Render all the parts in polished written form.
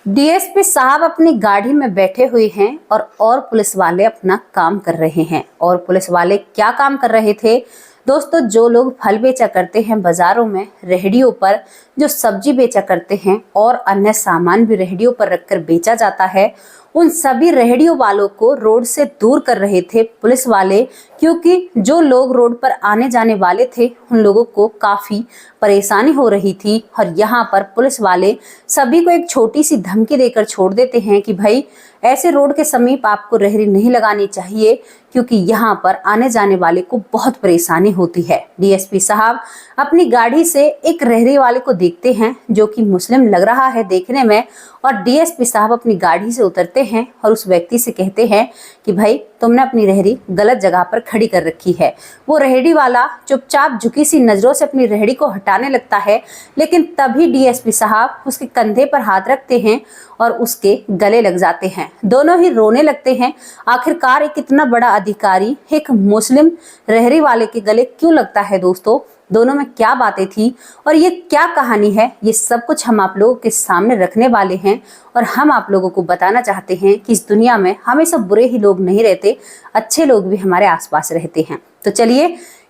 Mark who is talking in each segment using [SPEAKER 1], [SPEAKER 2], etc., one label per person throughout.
[SPEAKER 1] DSP साहब अपनी गाड़ी में बैठे हुए हैं और पुलिस वाले अपना काम कर रहे हैं। और पुलिस वाले क्या काम कर रहे थे दोस्तों? जो लोग फल बेचा करते हैं बाजारों में, रेहड़ियों पर जो सब्जी बेचा करते हैं और अन्य सामान भी रेहड़ियों पर रखकर बेचा जाता है, उन सभी रेहड़ियों वालों को रोड से दूर कर रहे थे पुलिस वाले। क्योंकि जो लोग रोड पर आने जाने वाले थे उन लोगों को काफी परेशानी हो रही थी। और यहाँ पर पुलिस वाले सभी को एक छोटी सी धमकी देकर छोड़ देते हैं कि भाई ऐसे रोड के समीप आपको रेहड़ी नहीं लगानी चाहिए, क्योंकि यहाँ पर आने जाने वाले को बहुत परेशानी होती है। डीएसपी साहब अपनी गाड़ी से एक रेहड़ी वाले को देखते हैं जो कि मुस्लिम लग रहा है देखने में, और डीएसपी साहब अपनी गाड़ी से उतरते हैं और उस व्यक्ति से कहते हैं कि भाई तुमने अपनी रेहड़ी गलत जगह पर खड़ी कर रखी है। वो रेहड़ी वाला चुपचाप झुकी सी नजरों से अपनी रेहड़ी को हटाने लगता है, लेकिन तभी डीएसपी साहब उसके कंधे पर हाथ रखते हैं और उसके गले लग जाते हैं। दोनों ही रोने लगते हैं। आखिरकार एक इतना बड़ा अधिकारी एक मुस्लिम रेहड़ी वाले के गले क्यों लगता है दोस्तों? दोनों में क्या बातें थी और ये क्या कहानी है, ये सब कुछ हम आप लोगों के सामने रखने वाले हैं। और हम आप लोगों को बताना चाहते हैं कि इस दुनिया में हमेशा बुरे ही लोग नहीं रहते, अच्छे लोग भी हमारे आसपास रहते हैं। तो चलिए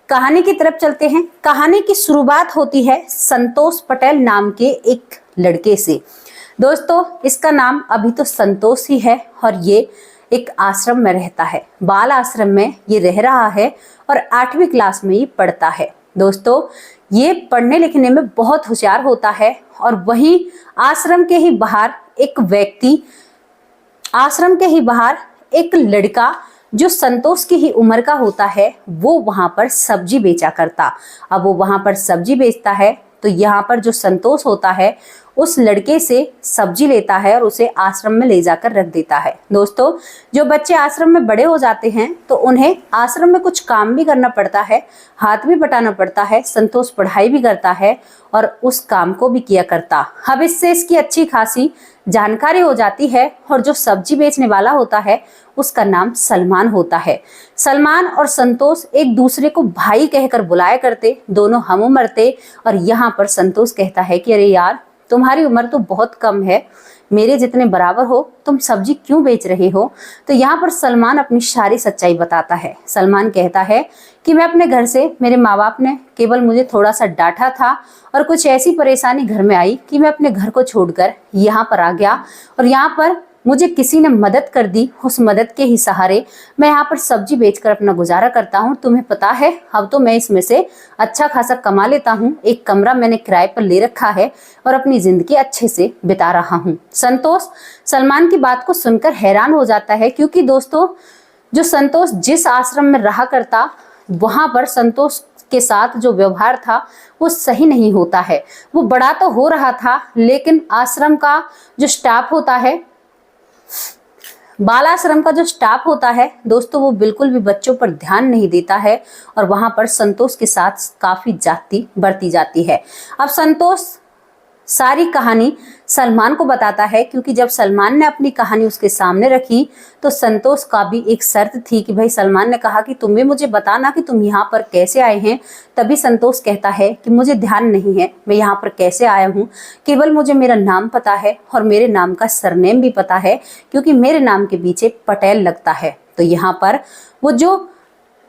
[SPEAKER 1] कहानी की तरफ चलते हैं। कहानी की शुरुआत होती है संतोष पटेल नाम के एक लड़के से। दोस्तों इसका नाम अभी तो संतोष ही है और ये एक आश्रम में रहता है, बाल आश्रम में ये रह रहा है और 8वीं क्लास में ये पढ़ता है। दोस्तों ये पढ़ने लिखने में बहुत होशियार होता है। और वहीं आश्रम के ही बाहर एक लड़का जो संतोष की ही उम्र का होता है, वो वहां पर सब्जी बेचा करता। अब वो वहां पर सब्जी बेचता है तो यहाँ पर जो संतोष होता है उस लड़के से सब्जी लेता है और उसे आश्रम में ले जाकर रख देता है। दोस्तों जो बच्चे आश्रम में बड़े हो जाते हैं तो उन्हें आश्रम में कुछ काम भी करना पड़ता है, हाथ भी बटाना पड़ता है। संतोष पढ़ाई भी करता है और उस काम को भी किया करता। अब इससे इसकी अच्छी खासी जानकारी हो जाती है। और जो सब्जी बेचने वाला होता है उसका नाम सलमान होता है। सलमान और संतोष एक दूसरे को भाई कहकर बुलाया करते, दोनों हम उम्र थे। और यहाँ पर संतोष कहता है कि अरे यार तुम्हारी उम्र तो बहुत कम है, मेरे जितने बराबर हो, तुम सब्जी क्यों बेच रहे हो? तो यहाँ पर सलमान अपनी सारी सच्चाई बताता है। सलमान कहता है कि मैं अपने घर से, मेरे माँ बाप ने केवल मुझे थोड़ा सा डांटा था और कुछ ऐसी परेशानी घर में आई कि मैं अपने घर को छोड़कर यहाँ पर आ गया और यहाँ पर मुझे किसी ने मदद कर दी। उस मदद के ही सहारे मैं यहाँ पर सब्जी बेचकर अपना गुजारा करता हूँ। तुम्हें पता है अब तो मैं इसमें से अच्छा खासा कमा लेता हूँ। एक कमरा मैंने किराए पर ले रखा है और अपनी जिंदगी अच्छे से बिता रहा हूँ। संतोष सलमान की बात को सुनकर हैरान हो जाता है, क्योंकि दोस्तों जो संतोष जिस आश्रम में रहा करता वहां पर संतोष के साथ जो व्यवहार था वो सही नहीं होता है। वो बड़ा तो हो रहा था, लेकिन आश्रम का जो स्टाफ होता है, बाल आश्रम का जो स्टाफ होता है दोस्तों, वो बिल्कुल भी बच्चों पर ध्यान नहीं देता है और वहां पर संतोष के साथ काफी जाती बढ़ती जाती है। अब संतोष सारी कहानी सलमान को बताता है, क्योंकि जब सलमान ने अपनी कहानी उसके सामने रखी तो संतोष का भी एक शर्त थी कि भाई सलमान ने कहा कि तुम भी मुझे बताना कि तुम यहाँ पर कैसे आए हैं। तभी संतोष कहता है कि मुझे ध्यान नहीं है मैं यहाँ पर कैसे आया हूँ, केवल मुझे मेरा नाम पता है और मेरे नाम का सरनेम भी पता है, क्योंकि मेरे नाम के पीछे पटेल लगता है। तो यहाँ पर वो जो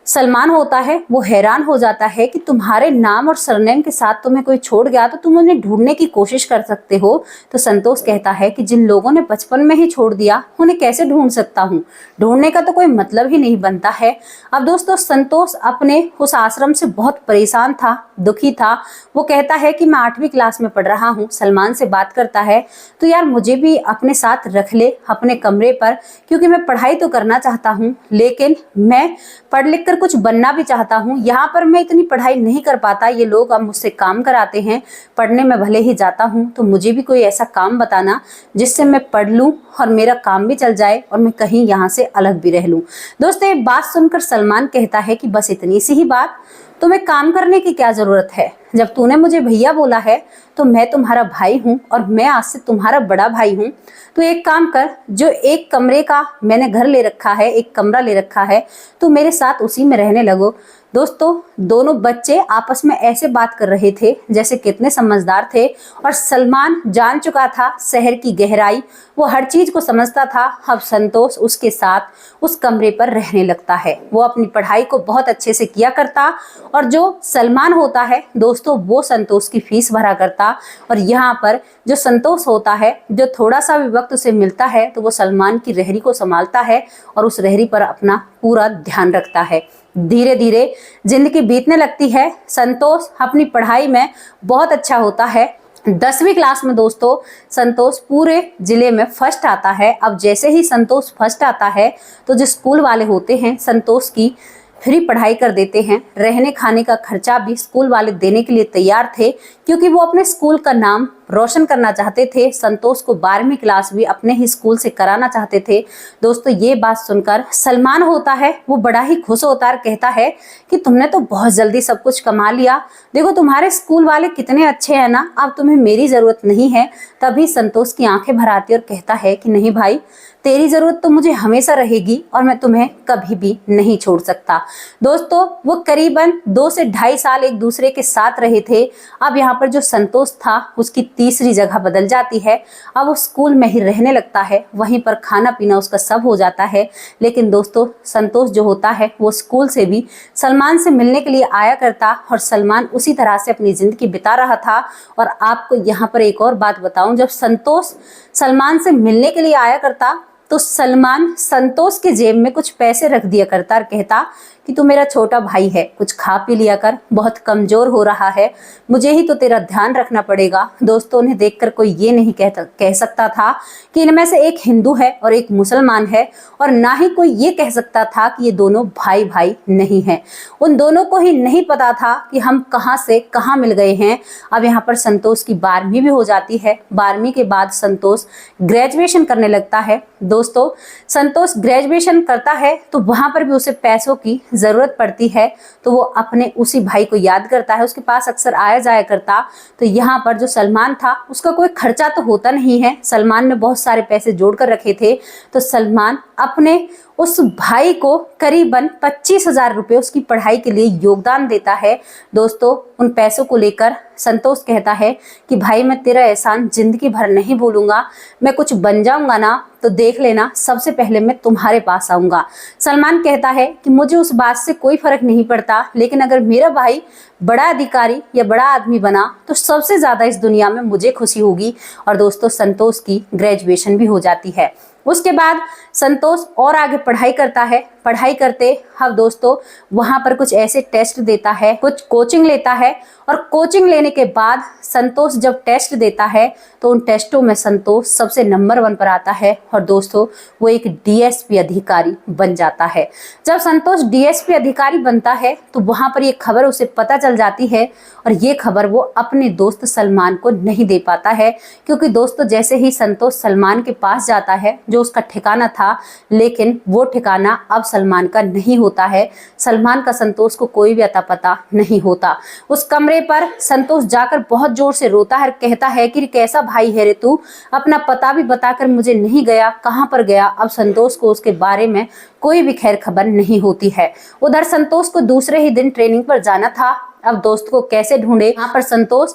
[SPEAKER 1] सलमान होता है वो हैरान हो जाता है कि तुम्हारे नाम और सरनेम के साथ तुम्हें कोई छोड़ गया तो तुम उन्हें ढूंढने की कोशिश कर सकते हो। तो संतोष कहता है कि जिन लोगों ने बचपन में ही छोड़ दिया उन्हें कैसे ढूंढ सकता हूँ, ढूंढने का तो कोई मतलब ही नहीं बनता है। अब दोस्तों संतोष अपने उस आश्रम से बहुत परेशान था, दुखी था। वो कहता है कि मैं 8वीं क्लास में पढ़ रहा हूँ। सलमान से बात करता है तो यार मुझे भी अपने साथ रख ले अपने कमरे पर, क्योंकि मैं पढ़ाई तो करना चाहता हूँ लेकिन मैं पढ़ लिख कर कुछ बनना भी चाहता हूँ। यहाँ पर मैं इतनी पढ़ाई नहीं कर पाता, ये लोग अब मुझसे काम कराते हैं, पढ़ने में भले ही जाता हूँ तो मुझे भी कोई ऐसा काम बताना जिससे मैं पढ़ लूँ और मेरा काम भी चल जाए और मैं कहीं यहाँ से अलग भी रह लूँ। दोस्तों ये बात सुनकर सलमान कहता है कि बस इतनी सी ही बात, तुम्हें काम करने की क्या जरूरत है? जब तूने मुझे भैया बोला है तो मैं तुम्हारा भाई हूँ और मैं आज से तुम्हारा बड़ा भाई हूँ। तो एक काम कर, जो एक कमरे का मैंने घर ले रखा है, एक कमरा ले रखा है, तो मेरे साथ उसी में रहने लगो। दोस्तों दोनों बच्चे आपस में ऐसे बात कर रहे थे जैसे कितने समझदार थे, और सलमान जान चुका था शहर की गहराई, वो हर चीज को समझता था। अब संतोष उसके साथ उस कमरे पर रहने लगता है। वो अपनी पढ़ाई को बहुत अच्छे से किया करता, और जो सलमान होता है दोस्तों वो संतोष की फीस भरा करता। और यहाँ पर जो संतोष होता है, जो थोड़ा सा भी वक्त उसे मिलता है तो वो सलमान की रेहड़ी को संभालता है और उस रेहड़ी पर अपना पूरा ध्यान रखता है। धीरे धीरे जिंदगी बीतने लगती है। संतोष अपनी पढ़ाई में बहुत अच्छा होता है। 10वीं क्लास में दोस्तों संतोष पूरे जिले में फर्स्ट आता है। अब जैसे ही संतोष फर्स्ट आता है तो जो स्कूल वाले होते हैं संतोष की फ्री पढ़ाई कर देते हैं। रहने खाने का खर्चा भी स्कूल वाले देने के लिए तैयार थे, क्योंकि वो अपने स्कूल का नाम रोशन करना चाहते थे। संतोष को 12वीं क्लास भी अपने ही स्कूल से कराना चाहते थे। दोस्तों ये बात सुनकर सलमान होता है वो बड़ा ही खुश होता है, कहता है कि तुमने तो बहुत जल्दी सब कुछ कमा लिया, देखो तुम्हारे स्कूल वाले कितने अच्छे हैं ना, अब तुम्हें मेरी जरूरत नहीं है। तभी संतोष की आंखें भर आती और कहता है कि नहीं भाई, तेरी जरूरत तो मुझे हमेशा रहेगी और मैं तुम्हें कभी भी नहीं छोड़ सकता। दोस्तों वो करीबन 2 से 2.5 साल एक दूसरे के साथ रहे थे। अब यहाँ पर जो संतोष था उसकी तीसरी जगह बदल जाती है। अब वो स्कूल में ही रहने लगता है, वहीं पर खाना पीना उसका सब हो जाता है। लेकिन दोस्तों संतोष जो होता है वो स्कूल से भी सलमान से मिलने के लिए आया करता, और सलमान उसी तरह से अपनी जिंदगी बिता रहा था। और आपको यहाँ पर एक और बात बताऊं, जब संतोष सलमान से मिलने के लिए आया करता तो सलमान संतोष के जेब में कुछ पैसे रख दिया करता और कहता कि तू मेरा छोटा भाई है, कुछ खा पी लिया कर, बहुत कमजोर हो रहा है, मुझे ही तो तेरा ध्यान रखना पड़ेगा। दोस्तों ने देखकर कोई ये नहीं कह सकता था कि इनमें से एक हिंदू है और एक मुसलमान है, और ना ही कोई ये कह सकता था कि ये दोनों भाई भाई नहीं हैं। उन दोनों को ही नहीं पता था कि हम कहाँ से कहाँ मिल गए हैं। अब यहाँ पर संतोष की 12वीं भी हो जाती है। 12वीं के बाद संतोष ग्रेजुएशन करने लगता है। दोस्तों संतोष ग्रेजुएशन करता है तो वहां पर भी उसे पैसों की जरूरत पड़ती है, तो वो अपने उसी भाई को याद करता है, उसके पास अक्सर आया जाया करता। तो यहाँ पर जो सलमान था उसका कोई खर्चा तो होता नहीं है, सलमान ने बहुत सारे पैसे जोड़ कर रखे थे, तो सलमान अपने उस भाई को करीबन 25,000 रुपये उसकी पढ़ाई के लिए योगदान देता है। दोस्तों उन पैसों को लेकर संतोष कहता है कि भाई मैं तेरा एहसान जिंदगी भर नहीं भूलूंगा, मैं कुछ बन जाऊंगा ना तो देख लेना, सबसे पहले मैं तुम्हारे पास आऊंगा। सलमान कहता है कि मुझे उस बात से कोई फर्क नहीं पड़ता, लेकिन अगर मेरा भाई बड़ा अधिकारी या बड़ा आदमी बना तो सबसे ज्यादा इस दुनिया में मुझे खुशी होगी। और दोस्तों संतोष की ग्रेजुएशन भी हो जाती है। उसके बाद संतोष और आगे पढ़ाई करता है। पढ़ाई करते अब दोस्तों वहां पर कुछ ऐसे टेस्ट देता है, कुछ कोचिंग लेता है, और कोचिंग लेने के बाद संतोष जब टेस्ट देता है तो उन टेस्टों में संतोष सबसे नंबर 1 पर आता है, और दोस्तों वो एक डीएसपी अधिकारी बन जाता है। जब संतोष डीएसपी अधिकारी बनता है तो वहां पर ये खबर उसे पता चल जाती है, और ये खबर वो अपने दोस्त सलमान को नहीं दे पाता है, क्योंकि दोस्तों जैसे ही संतोष सलमान के पास जाता है जो उसका ठिकाना था, लेकिन वो ठिकाना अब सलमान का नहीं होता है। सलमान का संतोष को कोई भी अता पता नहीं होता। उस कमरे पर संतोष जाकर बहुत जोर से रोता है, कहता है कि कैसा भाई है रे तू, अपना पता भी बताकर मुझे नहीं गया, कहां पर गया। अब संतोष को उसके बारे में कोई भी खैर खबर नहीं होती है। उधर संतोष को दूसरे ही दिन ट्रेनिंग पर जाना था। अब दोस्त को कैसे ढूंढे, यहाँ पर संतोष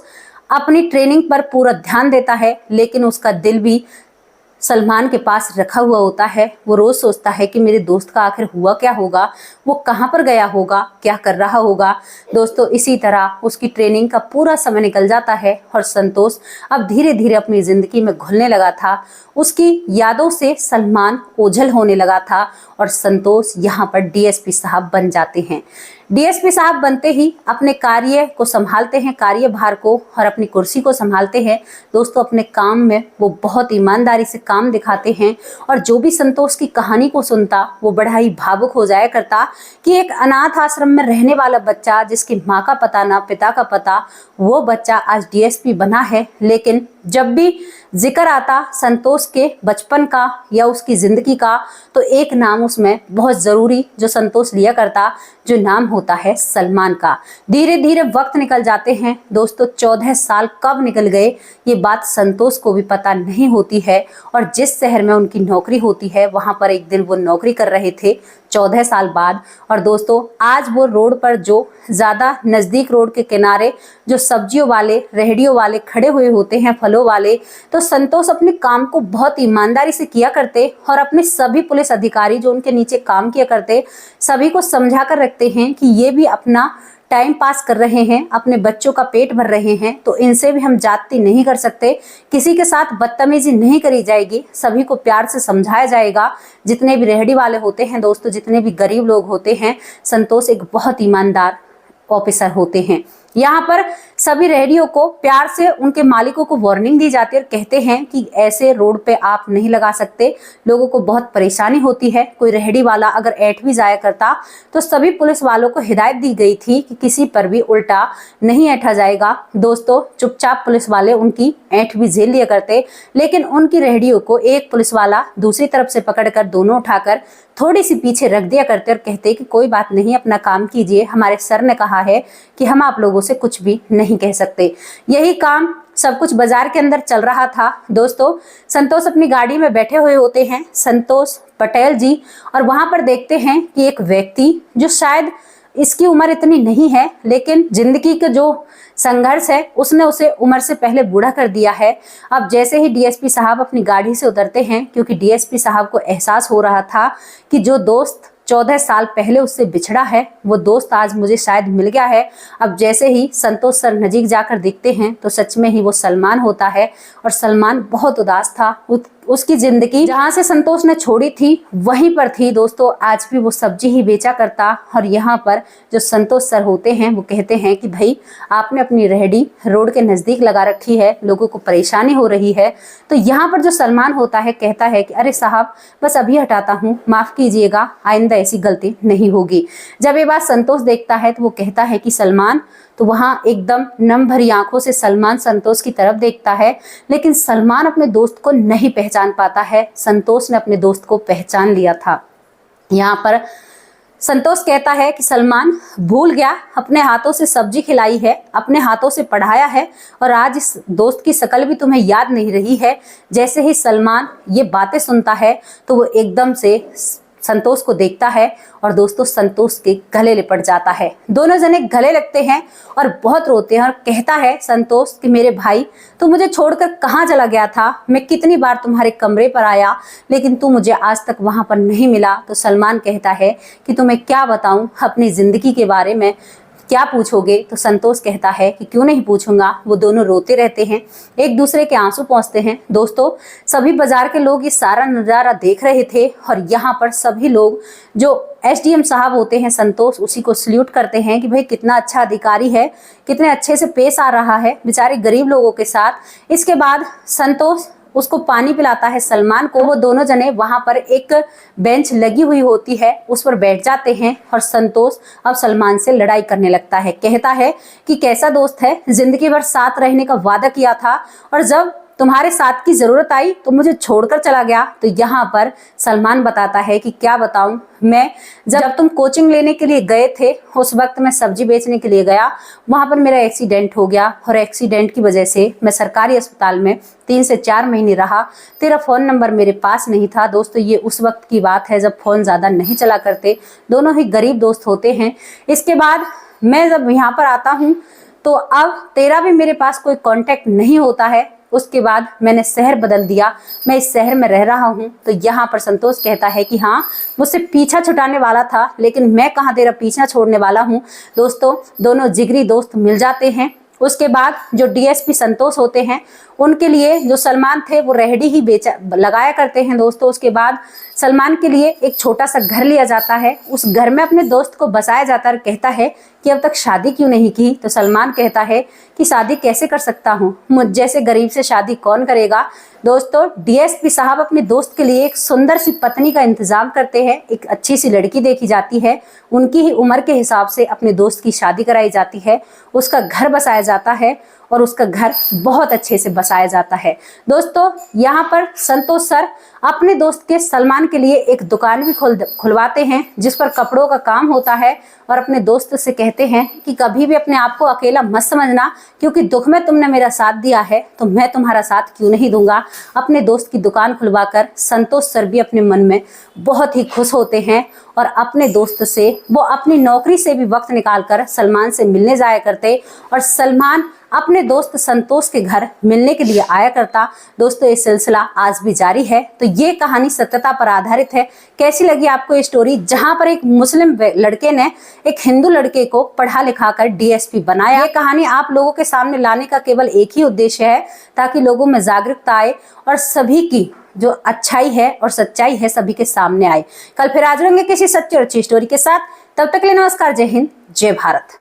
[SPEAKER 1] अपनी ट्रेनिंग पर पूरा ध्यान देता है, लेकिन उसका दिल भी सलमान के पास रखा हुआ होता है। वो रोज सोचता है कि मेरे दोस्त का आखिर हुआ क्या होगा, वो कहाँ पर गया होगा, क्या कर रहा होगा। दोस्तों इसी तरह उसकी ट्रेनिंग का पूरा समय निकल जाता है, और संतोष अब धीरे धीरे अपनी जिंदगी में घुलने लगा था। उसकी यादों से सलमान ओझल होने लगा था, और संतोष यहाँ पर डीएसपी साहब बन जाते हैं। डीएसपी साहब बनते ही अपने कार्य को संभालते हैं, कार्यभार को, और अपनी कुर्सी को संभालते हैं। दोस्तों अपने काम में वो बहुत ईमानदारी से काम दिखाते हैं, और जो भी संतोष की कहानी को सुनता वो बड़ा ही भावुक हो जाया करता कि एक अनाथ आश्रम में रहने वाला बच्चा, जिसकी माँ का पता ना पिता का पता, वो बच्चा आज डीएसपी बना है। लेकिन जब भी जिक्र आता संतोष के बचपन का या उसकी जिंदगी का, तो एक नाम उसमें बहुत जरूरी जो संतोष लिया करता, जो नाम होता है सलमान का। धीरे धीरे वक्त निकल जाते हैं दोस्तों, 14 साल कब निकल गए ये बात संतोष को भी पता नहीं होती है। और जिस शहर में उनकी नौकरी होती है वहां पर एक दिन वो नौकरी कर रहे थे 14 साल बाद। और दोस्तों आज वो रोड पर जो ज्यादा नजदीक रोड के किनारे जो सब्जियों वाले रेहड़ियों वाले खड़े हुए होते हैं, फलों वाले, तो संतोष अपने काम को बहुत ईमानदारी से किया करते और अपने सभी पुलिस अधिकारी जो उनके नीचे काम किया करते सभी को समझा कर रखते हैं कि ये भी अपना टाइम पास कर रहे हैं, अपने बच्चों का पेट भर रहे हैं, तो इनसे भी हम जाति नहीं कर सकते, किसी के साथ बदतमीजी नहीं करी जाएगी, सभी को प्यार से समझाया जाएगा। जितने भी रेहड़ी वाले होते हैं दोस्तों, जितने भी गरीब लोग होते हैं, संतोष एक बहुत ईमानदार ऑफिसर होते हैं। यहाँ पर सभी रेहड़ियों को प्यार से उनके मालिकों को वार्निंग दी जाती है और कहते हैं कि ऐसे रोड पे आप नहीं लगा सकते, लोगों को बहुत परेशानी होती है। कोई रेहड़ी वाला अगर ऐठ भी जाया करता तो सभी पुलिस वालों को हिदायत दी गई थी कि किसी पर भी उल्टा नहीं ऐठा जाएगा। दोस्तों चुपचाप पुलिस वाले उनकी ऐठ भी झेल लिया करते, लेकिन उनकी रेहड़ियों को एक पुलिस वाला दूसरी तरफ से पकड़कर दोनों उठाकर थोड़ी सी पीछे रख दिया करते और कहते कि कोई बात नहीं, अपना काम कीजिए, हमारे सर ने कहा है कि हम आप लोगों से कुछ भी नहीं कह सकते। यही काम सब कुछ बाजार के अंदर चल रहा था दोस्तों। संतोष अपनी गाड़ी में बैठे हुए होते हैं, संतोष पटेल जी, और वहां पर देखते हैं कि एक व्यक्ति जो शायद इसकी उम्र इतनी नहीं है, लेकिन जिंदगी का जो संघर्ष है उसने उसे उम्र से पहले बूढ़ा कर दिया है। अब जैसे ही डीएसपी साहब अपनी गाड़ी से उतरते हैं, क्योंकि डीएसपी साहब को एहसास हो रहा था कि जो दोस्त 14 साल पहले उससे बिछड़ा है वो दोस्त आज मुझे शायद मिल गया है। अब जैसे ही संतोष सर नजीक जाकर देखते हैं तो सच में ही वो सलमान होता है, और सलमान बहुत उदास था। उसकी जिंदगी जहां से संतोष ने छोड़ी थी वहीं पर थी दोस्तों। आज भी वो सब्जी ही बेचा करता, और यहाँ पर जो संतोष सर होते हैं वो कहते हैं कि भाई आपने अपनी रेहड़ी रोड के नजदीक लगा रखी है, लोगों को परेशानी हो रही है। तो यहाँ पर जो सलमान होता है कहता है कि अरे साहब बस अभी हटाता हूँ, माफ कीजिएगा, आइंदा ऐसी गलती नहीं होगी। जब ये बात संतोष देखता है तो वो कहता है कि सलमान, तो वहां एकदम नम भरी आंखों से सलमान संतोष की तरफ देखता है, लेकिन सलमान अपने दोस्त को नहीं पहचान पाता है। संतोष ने अपने दोस्त को पहचान लिया था। यहाँ पर संतोष कहता है कि सलमान भूल गया, अपने हाथों से सब्जी खिलाई है, अपने हाथों से पढ़ाया है, और आज इस दोस्त की शक्ल भी तुम्हें याद नहीं रही है। जैसे ही सलमान ये बातें सुनता है तो वो एकदम से संतोष को देखता है और दोस्तों संतोष के गले लिपट जाता है। दोनों जने गले लगते हैं और बहुत रोते हैं, और कहता है संतोष कि मेरे भाई तू मुझे छोड़कर कहाँ चला गया था, मैं कितनी बार तुम्हारे कमरे पर आया लेकिन तू मुझे आज तक वहां पर नहीं मिला। तो सलमान कहता है कि तुम्हें क्या बताऊं अपनी जिंदगी के बारे में, क्या पूछोगे। तो संतोष कहता है कि क्यों नहीं पूछूंगा। वो दोनों रोते रहते हैं, एक दूसरे के आंसू पोंछते हैं। दोस्तों सभी बाजार के लोग ये सारा नजारा देख रहे थे, और यहाँ पर सभी लोग जो एसडीएम साहब होते हैं संतोष, उसी को सल्यूट करते हैं कि भाई कितना अच्छा अधिकारी है, कितने अच्छे से पेश आ रहा है बेचारे गरीब लोगों के साथ। इसके बाद संतोष उसको पानी पिलाता है सलमान को। वो दोनों जने वहां पर एक बेंच लगी हुई होती है उस पर बैठ जाते हैं, और संतोष अब सलमान से लड़ाई करने लगता है। कहता है कि कैसा दोस्त है, जिंदगी भर साथ रहने का वादा किया था, और जब तुम्हारे साथ की जरूरत आई तो मुझे छोड़कर चला गया। तो यहाँ पर सलमान बताता है कि क्या बताऊं, मैं जब तुम कोचिंग लेने के लिए गए थे उस वक्त मैं सब्जी बेचने के लिए गया, वहां पर मेरा एक्सीडेंट हो गया, और एक्सीडेंट की वजह से मैं सरकारी अस्पताल में 3 से 4 महीने रहा। तेरा फोन नंबर मेरे पास नहीं था। दोस्तों ये उस वक्त की बात है जब फोन ज्यादा नहीं चला करते, दोनों ही गरीब दोस्त होते हैं। इसके बाद मैं जब यहाँ पर आता हूँ तो अब तेरा भी मेरे पास कोई कांटेक्ट नहीं होता है। उसके बाद मैंने शहर बदल दिया, मैं इस शहर में रह रहा हूँ। तो यहाँ पर संतोष कहता है कि हाँ मुझसे पीछा छुड़ाने वाला था, लेकिन मैं कहाँ तेरा पीछा छोड़ने वाला हूँ। दोस्तों दोनों जिगरी दोस्त मिल जाते हैं। उसके बाद जो डीएसपी संतोष होते हैं उनके लिए जो सलमान थे वो रेहड़ी ही लगाया करते हैं दोस्तों। उसके बाद सलमान के लिए एक छोटा सा घर लिया जाता है, उस घर में अपने दोस्त को बसाया जाता है। कहता है कि अब तक शादी क्यों नहीं की। तो सलमान कहता है कि शादी कैसे कर सकता हूँ, मुझ जैसे गरीब से शादी कौन करेगा। दोस्तों डीएसपी साहब अपने दोस्त के लिए एक सुंदर सी पत्नी का इंतजाम करते हैं, एक अच्छी सी लड़की देखी जाती है, उनकी ही उम्र के हिसाब से अपने दोस्त की शादी कराई जाती है, उसका घर बसाया जाता है, और उसका घर बहुत अच्छे से बसाया जाता है। दोस्तों, यहाँ पर संतोष सर अपने दोस्त के सलमान के लिए एक दुकान भी खुलवाते हैं जिस पर कपड़ों का काम होता है, और अपने दोस्त से कहते हैं कि कभी भी अपने आप को अकेला मत समझना, क्योंकि दुख में तुमने मेरा साथ दिया है तो मैं तुम्हारा साथ क्यों नहीं दूंगा। अपने दोस्त की दुकान खुलवाकर संतोष सर भी अपने मन में बहुत ही खुश होते हैं, और अपने दोस्त से वो अपनी नौकरी से भी वक्त निकालकर सलमान से मिलने जाया करते, और सलमान अपने दोस्त संतोष के घर मिलने के लिए आया करता। दोस्तों, ये सिलसिला आज भी जारी है। तो ये कहानी सत्यता पर आधारित है। कैसी लगी आपको ये स्टोरी, जहां पर एक मुस्लिम लड़के ने एक हिंदू लड़के को पढ़ा लिखा कर डीएसपी बनाया। ये कहानी आप लोगों के सामने लाने का केवल एक ही उद्देश्य है, ताकि लोगों में जागरूकता आए और सभी की जो अच्छाई है और सच्चाई है सभी के सामने आए। कल फिर हाजिर होंगे किसी सच्ची और अच्छी स्टोरी के साथ। तब तक के लिए नमस्कार, जय हिंद, जय भारत।